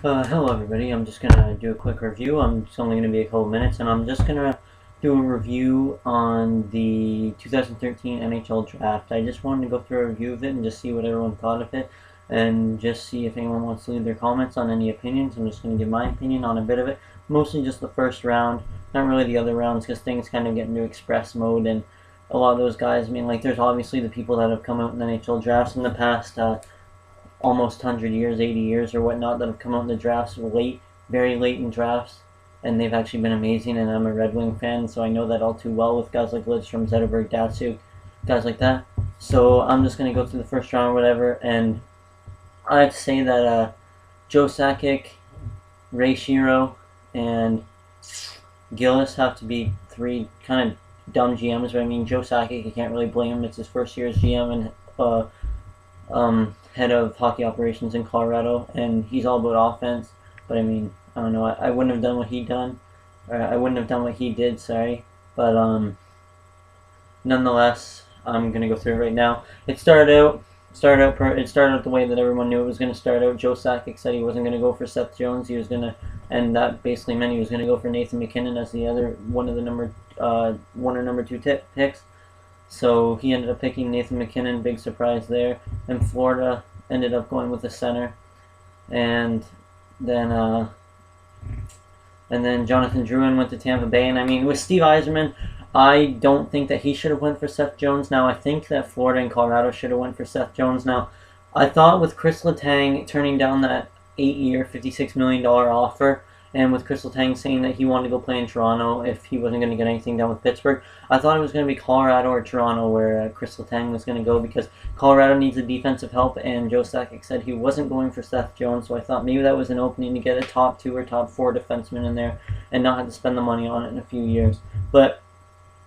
Hello everybody, I'm just going to do a quick review. It's only going to be a couple minutes, and I'm just going to do a review on the 2013 NHL draft. I just wanted to go through a review of it and just see what everyone thought of it, and just see if anyone wants to leave their comments on any opinions. I'm just going to give my opinion on a bit of it, mostly just the first round, not really the other rounds, because things kind of get into express mode, and a lot of those guys, there's obviously the people that have come out in the NHL drafts in the past, almost 100 years, 80 years or whatnot, that have come out in the drafts late, very late in drafts, and they've actually been amazing, and I'm a Red Wing fan, so I know that all too well with guys like Lidstrom, Zetterberg, Datsuk, guys like that. So I'm just going to go through the first round or whatever, and I have to say that Joe Sakic, Ray Shero, and Gillis have to be three kind of dumb GMs, but I mean, Joe Sakic, you can't really blame him. It's his first year as GM, and head of hockey operations in Colorado, and he's all about offense. But I mean, I don't know. I wouldn't have done what he done, or I wouldn't have done what he did. Sorry, but nonetheless, I'm gonna go through it right now. It started out the way that everyone knew it was gonna start out. Joe Sakic said he wasn't gonna go for Seth Jones. He was gonna, and that basically meant he was gonna go for Nathan MacKinnon as the other one of the number one or number two picks. So he ended up picking Nathan MacKinnon, big surprise there. And Florida ended up going with the center. And then Jonathan Drouin went to Tampa Bay. And I mean, with Steve Yzerman, I don't think that he should have went for Seth Jones. Now, I think that Florida and Colorado should have went for Seth Jones. Now, I thought with Chris Letang turning down that 8-year, $56 million offer, and with Chris Letang saying that he wanted to go play in Toronto if he wasn't going to get anything done with Pittsburgh, I thought it was going to be Colorado or Toronto where Chris Letang was going to go, because Colorado needs the defensive help, and Joe Sakic said he wasn't going for Seth Jones, so I thought maybe that was an opening to get a top 2 or top 4 defenseman in there and not have to spend the money on it in a few years. But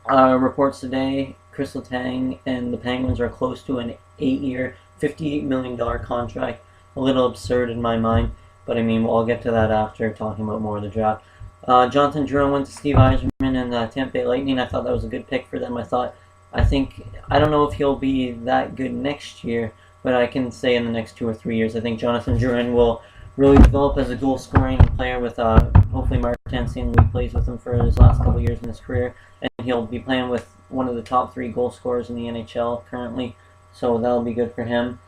reports today, Chris Letang and the Penguins are close to an 8-year, $58 million contract. A little absurd in my mind, but I mean, we'll get to that after talking about more of the draft. Jonathan Drouin went to Steve Yzerman and Tampa Bay Lightning. I thought that was a good pick for them. I don't know if he'll be that good next year, but I can say in the next 2 or 3 years, I think Jonathan Drouin will really develop as a goal-scoring player with hopefully Martin St. Louis plays with him for his last couple years in his career, and he'll be playing with one of the top 3 goal scorers in the NHL currently, so that'll be good for him.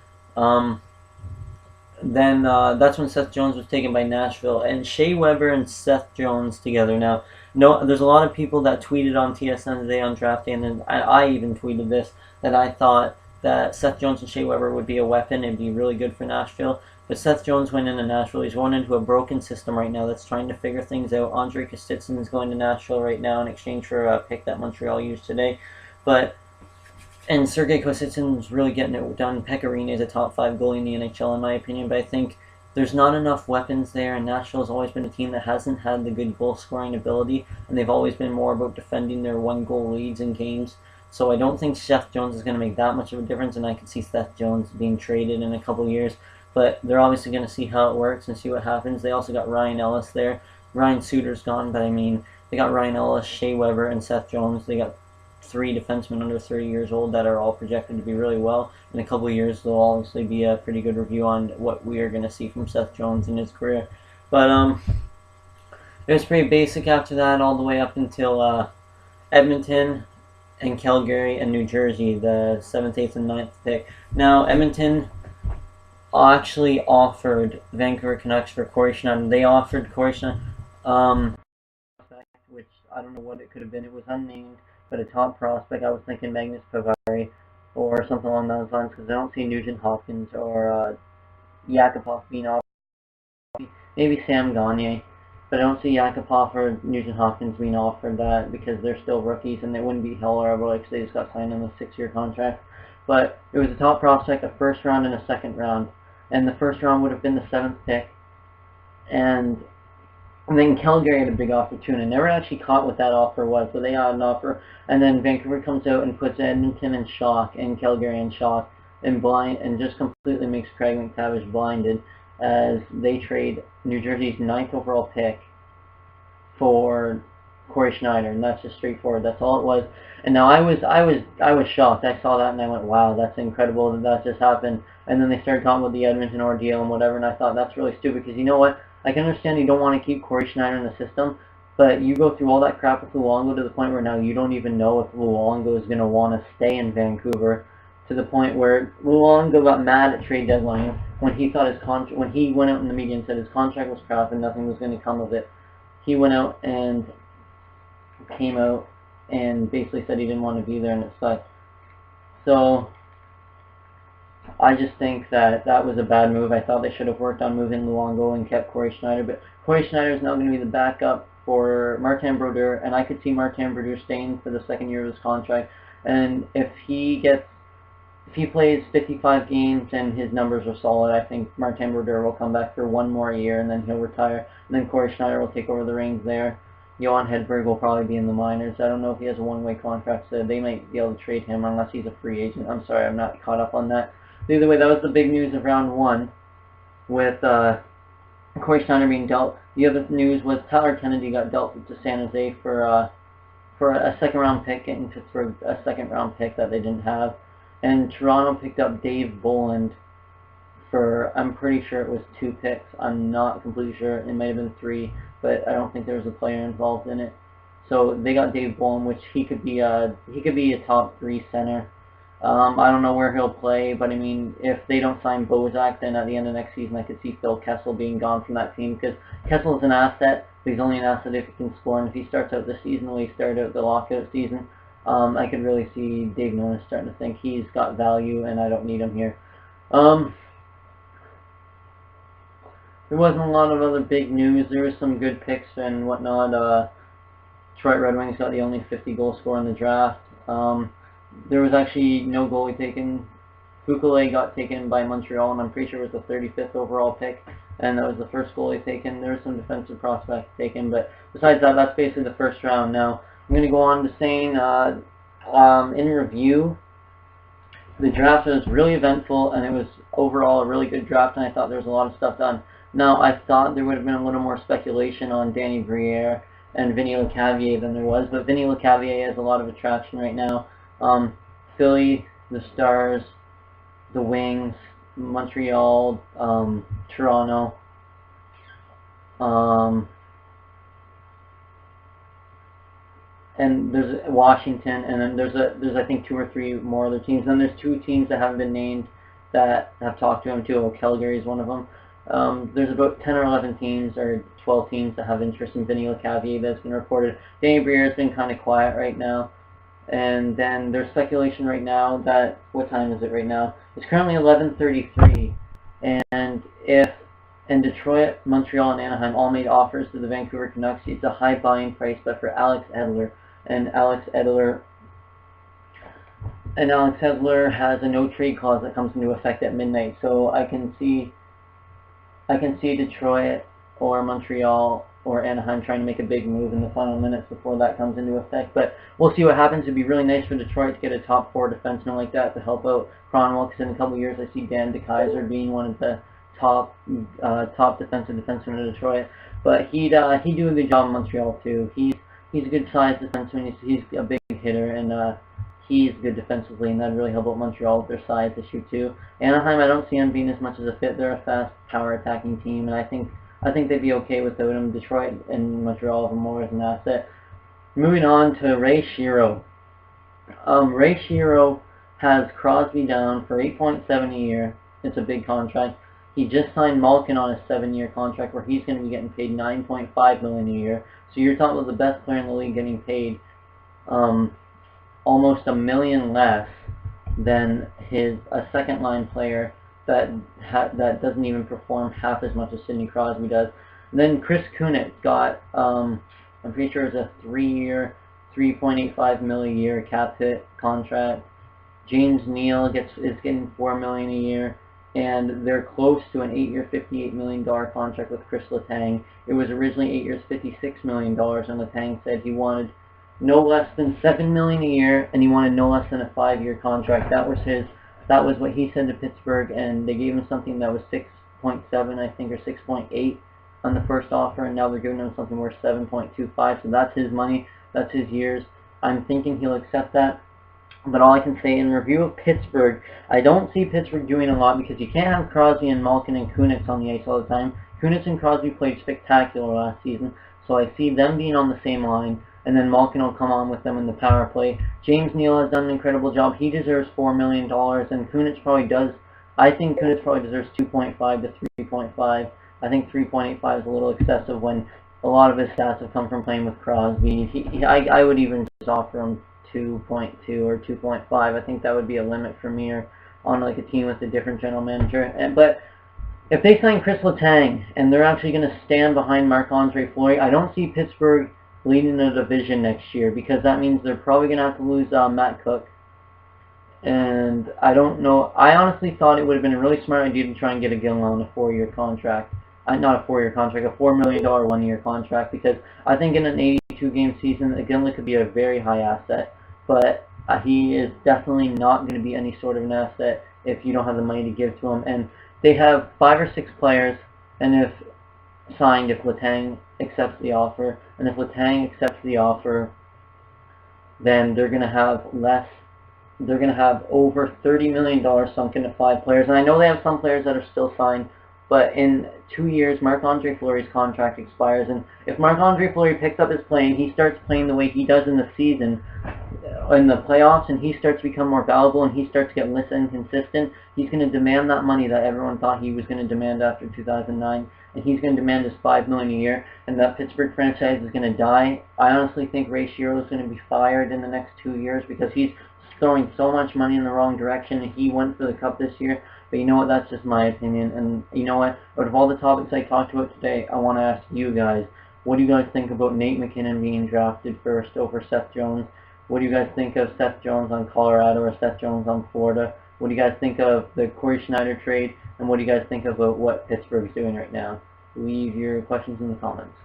Then that's when Seth Jones was taken by Nashville, and Shea Weber and Seth Jones together. Now, no, there's a lot of people that tweeted on TSN today on draft day, and then I even tweeted this, that I thought that Seth Jones and Shea Weber would be a weapon. It'd be really good for Nashville. But Seth Jones went into Nashville. He's going into a broken system right now that's trying to figure things out. Andre Kostitsyn is going to Nashville right now in exchange for a pick that Montreal used today. And Sergei Kostitsyn's really getting it done. Pecorine is a top 5 goalie in the NHL, in my opinion, but I think there's not enough weapons there, and Nashville has always been a team that hasn't had the good goal-scoring ability, and they've always been more about defending their 1-goal leads in games. So I don't think Seth Jones is going to make that much of a difference, and I can see Seth Jones being traded in a couple years. But they're obviously going to see how it works and see what happens. They also got Ryan Ellis there. Ryan Suter's gone, but I mean, they got Ryan Ellis, Shea Weber, and Seth Jones. They got 3 defensemen under 30 years old that are all projected to be really well. In a couple of years, there'll obviously be a pretty good review on what we are going to see from Seth Jones in his career. But it was pretty basic after that, all the way up until Edmonton and Calgary and New Jersey, the 7th, 8th, and 9th pick. Now, Edmonton actually offered Vancouver Canucks for Corey Schneider. They offered Corey Schneider, which I don't know what it could have been. It was unnamed, but a top prospect. I was thinking Magnus Pavari or something along those lines, because I don't see Nugent Hopkins or Yakupov being offered. Maybe Sam Gagner, but I don't see Yakupov or Nugent Hopkins being offered that, because they're still rookies and they wouldn't be hell or ever, like they just got signed on a 6-year contract. But it was a top prospect, a first round and a second round, and the first round would have been the 7th pick, and then Calgary had a big offer too, and I never actually caught what that offer was, so they had an offer, and then Vancouver comes out and puts Edmonton in shock, and Calgary in shock, and just completely makes Craig McTavish blinded, as they trade New Jersey's 9th overall pick for Corey Schneider, and that's just straightforward. That's all it was. And now I was shocked. I saw that and I went, wow, that's incredible that just happened. And then they started talking about the Edmonton ordeal and whatever, and I thought that's really stupid because you know what? I can understand you don't want to keep Corey Schneider in the system, but you go through all that crap with Luongo to the point where now you don't even know if Luongo is going to want to stay in Vancouver, to the point where Luongo got mad at trade deadline when he thought when he went out in the media and said his contract was crap and nothing was going to come of it. He went out and came out and basically said he didn't want to be there, and it sucked. So I just think that that was a bad move. I thought they should have worked on moving Luongo and kept Corey Schneider, but Corey Schneider is now going to be the backup for Martin Brodeur, and I could see Martin Brodeur staying for the second year of his contract. And if he plays 55 games and his numbers are solid, I think Martin Brodeur will come back for one more year and then he'll retire. And then Corey Schneider will take over the reins there. Johan Hedberg will probably be in the minors. I don't know if he has a one-way contract, so they might be able to trade him unless he's a free agent. I'm sorry, I'm not caught up on that. But either way, that was the big news of round one with Corey Schneider being dealt. The other news was Tyler Kennedy got dealt to San Jose for a second-round pick, getting Pittsburgh a second-round pick that they didn't have. And Toronto picked up Dave Bolland for, I'm pretty sure it was 2 picks. I'm not completely sure. It might have been 3, but I don't think there was a player involved in it. So they got Dave Bolland, which he could be a top 3 center. I don't know where he'll play, but I mean, if they don't sign Bozak, then at the end of next season I could see Phil Kessel being gone from that team, because Kessel's an asset, but he's only an asset if he can score, and if he starts out this season the way he started out the lockout season, I could really see Dave Nonis starting to think he's got value and I don't need him here. There wasn't a lot of other big news. There was some good picks and whatnot. Detroit Red Wings got the only 50-goal scorer in the draft. There was actually no goalie taken. Fukale got taken by Montreal, and I'm pretty sure it was the 35th overall pick, and that was the first goalie taken. There was some defensive prospects taken, but besides that, that's basically the first round. Now, I'm going to go on to saying, in review, the draft was really eventful, and it was overall a really good draft, and I thought there was a lot of stuff done. Now, I thought there would have been a little more speculation on Danny Briere and Vinny Lecavalier than there was, but Vinny Lecavalier has a lot of attraction right now. Philly, the Stars, the Wings, Montreal, Toronto, and there's Washington, and then there's I think 2 or 3 more other teams. Then there's 2 teams that haven't been named that have talked to him too. Oh, Calgary is one of them. There's about 10 or 11 teams or 12 teams that have interest in Vinny Lecavalier that's been reported. Danny Briere has been kind of quiet right now. And then there's speculation right now that, what time is it right now? It's currently 11:33, and if Detroit, Montreal, and Anaheim all made offers to the Vancouver Canucks, it's a high buying price, but for Alex Edler, and Alex Edler has a no trade clause that comes into effect at midnight. So I can see Detroit or Montreal or Anaheim trying to make a big move in the final minutes before that comes into effect. But we'll see what happens. It'd be really nice for Detroit to get a top 4 defenseman like that to help out Cronwell, because in a couple of years I see Dan DeKeyser being one of the top defensive defensemen in Detroit. But he'd do a good job in Montreal too. He's a good sized defenseman. He's a big hitter, and he's good defensively, and that'd really help out Montreal with their size issue too. Anaheim, I don't see him being as much as a fit. They're a fast power attacking team, and I think they'd be okay without him. Detroit and Montreal have him more as an asset. Moving on to Ray Shero. Ray Shero has Crosby down for $8.7 a year. It's a big contract. He just signed Malkin on a 7-year contract where he's going to be getting paid $9.5 million a year. So you're talking about the best player in the league getting paid almost $1 million less than a second-line player that doesn't even perform half as much as Sidney Crosby does. And then Chris Kunitz got, I'm pretty sure it's a 3-year, $3.85 million a year cap hit contract. James Neal is getting $4 million a year, and they're close to an 8-year, $58 million contract with Chris Letang. It was originally 8 years, $56 million, and Letang said he wanted no less than $7 million a year, and he wanted no less than a 5-year contract. That was what he said to Pittsburgh, and they gave him something that was 6.7, I think, or 6.8 on the first offer, and now they're giving him something worth 7.25. So that's his money. That's his years. I'm thinking he'll accept that. But all I can say in review of Pittsburgh, I don't see Pittsburgh doing a lot because you can't have Crosby and Malkin and Kunitz on the ice all the time. Kunitz and Crosby played spectacular last season, so I see them being on the same line, and then Malkin will come on with them in the power play. James Neal has done an incredible job. He deserves $4 million, and Kunitz probably does. I think Kunitz probably deserves 2.5 to 3.5. I think 3.85 is a little excessive when a lot of his stats have come from playing with Crosby. I would even just offer him 2.2 or 2.5. I think that would be a limit for me, or on like a team with a different general manager. But if they sign Chris Letang and they're actually going to stand behind Marc-Andre Fleury, I don't see Pittsburgh leading the division next year, because that means they're probably going to have to lose Matt Cook. And I don't know. I honestly thought it would have been a really smart idea to try and get a Gillen on a 4-year contract. Not a 4-year contract, a $4 million 1-year contract, because I think in an 82-game season, Gillen could be a very high asset. But he is definitely not going to be any sort of an asset if you don't have the money to give to him. And they have 5 or 6 players, and if Letang accepts the offer, and if Letang accepts the offer, then they're going to have less. They're going to have over $30 million sunk into 5 players. And I know they have some players that are still signed, but in 2 years, Marc-Andre Fleury's contract expires. And if Marc-Andre Fleury picks up his play and he starts playing the way he does in the season, in the playoffs, and he starts to become more valuable and he starts to get less inconsistent, he's going to demand that money that everyone thought he was going to demand after 2009. And he's going to demand his $5 million a year, and that Pittsburgh franchise is going to die. I honestly think Ray Shero is going to be fired in the next 2 years because he's throwing so much money in the wrong direction, and he went for the cup this year. But you know what, that's just my opinion. And you know what, out of all the topics I talked about today, I want to ask you guys, what do you guys think about Nate McKinnon being drafted first over Seth Jones? What do you guys think of Seth Jones on Colorado or Seth Jones on Florida? What do you guys think of the Corey Schneider trade? And what do you guys think about what Pittsburgh's doing right now? Leave your questions in the comments.